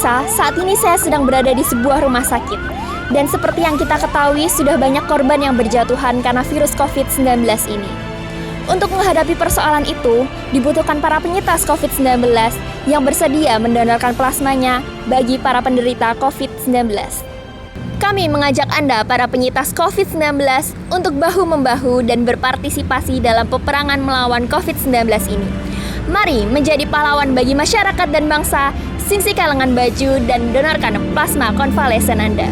pemirsa, saat ini saya sedang berada di sebuah rumah sakit. Dan seperti yang kita ketahui, sudah banyak korban yang berjatuhan karena virus COVID-19 ini. Untuk menghadapi persoalan itu, dibutuhkan para penyintas COVID-19 yang bersedia mendonorkan plasmanya bagi para penderita COVID-19. Kami mengajak Anda, para penyintas COVID-19, untuk bahu-membahu dan berpartisipasi dalam peperangan melawan COVID-19 ini. Mari menjadi pahlawan bagi masyarakat dan bangsa, singsikan lengan baju dan donorkan plasma konvalesen Anda.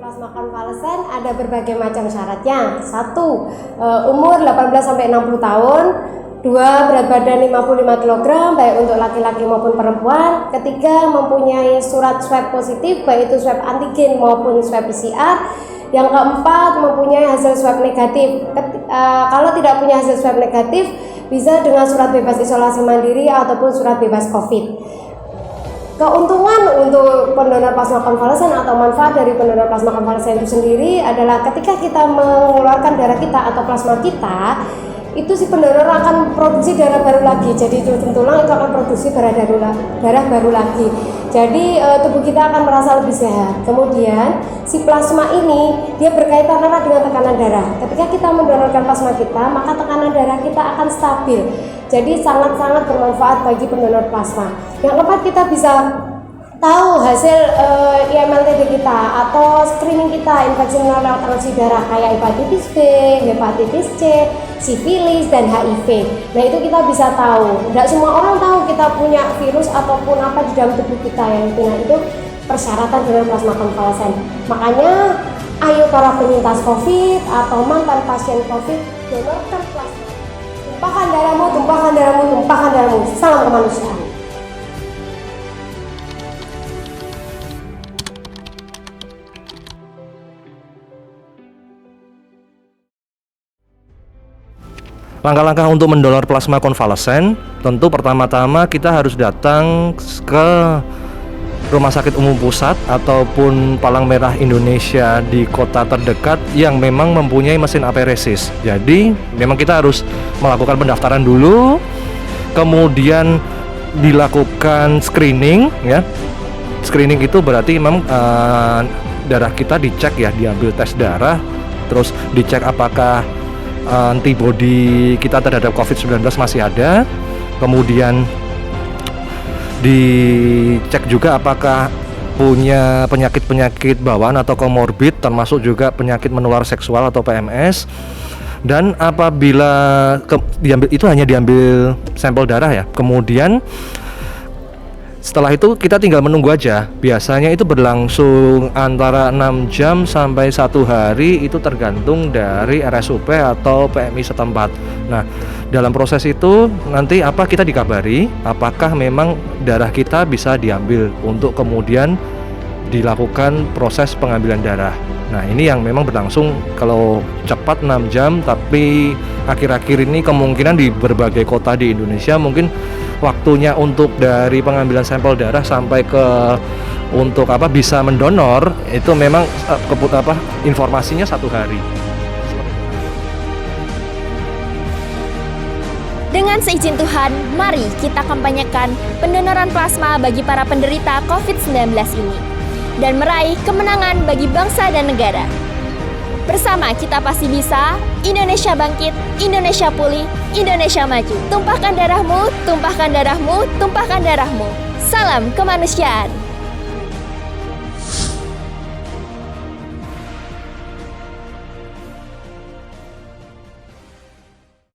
Plasma konvalesen ada berbagai macam syaratnya. 1. Umur 18-60 tahun. 2. Berat badan 55 kg baik untuk laki-laki maupun perempuan. 3. Mempunyai surat swab positif baik itu swab antigen maupun swab PCR. Yang keempat, mempunyai hasil swab negatif. Kalau tidak punya hasil swab negatif, bisa dengan surat bebas isolasi mandiri ataupun surat bebas COVID. Keuntungan untuk pendonor plasma konvalesen atau manfaat dari pendonor plasma konvalesen itu sendiri adalah ketika kita mengeluarkan darah kita atau plasma kita, itu si pendonor akan produksi darah baru lagi. Jadi ujung tulang itu akan produksi darah baru lagi. Jadi tubuh kita akan merasa lebih sehat. Kemudian si plasma ini dia berkaitan erat dengan tekanan darah. Ketika kita mendonorkan plasma kita, maka tekanan darah kita akan stabil. Jadi sangat-sangat bermanfaat bagi pendonor plasma. Yang keempat, kita bisa tahu hasil IMLTD kita atau screening kita infeksi menular transfusi darah kayak hepatitis B, hepatitis C, sifilis, dan HIV. Nah, itu kita bisa tahu. Tidak semua orang tahu kita punya virus ataupun apa di dalam tubuh kita yang itu. Nah, itu persyaratan donor plasma konvalesen. Makanya, ayo para penyintas COVID atau mantan pasien COVID, donorkan plasma. Tumpahkan darahmu, tumpahkan darahmu, tumpahkan darahmu. Salam kemanusiaan. Langkah-langkah untuk mendonor plasma konvalesen, tentu pertama-tama kita harus datang ke Rumah Sakit Umum Pusat ataupun Palang Merah Indonesia di kota terdekat yang memang mempunyai mesin aferesis. Jadi memang kita harus melakukan pendaftaran dulu, kemudian dilakukan screening ya. Screening itu berarti memang darah kita dicek ya, diambil tes darah, terus dicek apakah antibodi kita terhadap COVID-19 masih ada, kemudian dicek juga apakah punya penyakit-penyakit bawaan atau komorbid, termasuk juga penyakit menular seksual atau PMS. Dan apabila itu hanya diambil sampel darah ya, kemudian setelah itu kita tinggal menunggu aja. Biasanya itu berlangsung antara 6 jam sampai 1 hari, itu tergantung dari RSUP atau PMI setempat. Nah, dalam proses itu nanti kita dikabari apakah memang darah kita bisa diambil untuk kemudian dilakukan proses pengambilan darah. Nah, ini yang memang berlangsung kalau cepat 6 jam, tapi akhir-akhir ini kemungkinan di berbagai kota di Indonesia mungkin waktunya untuk dari pengambilan sampel darah sampai ke untuk bisa mendonor itu memang informasinya 1 hari. Dengan seizin Tuhan, mari kita kampanyekan pendonoran plasma bagi para penderita COVID-19 ini dan meraih kemenangan bagi bangsa dan negara. Bersama kita pasti bisa. Indonesia bangkit, Indonesia pulih, Indonesia maju. Tumpahkan darahmu, tumpahkan darahmu, tumpahkan darahmu. Salam kemanusiaan.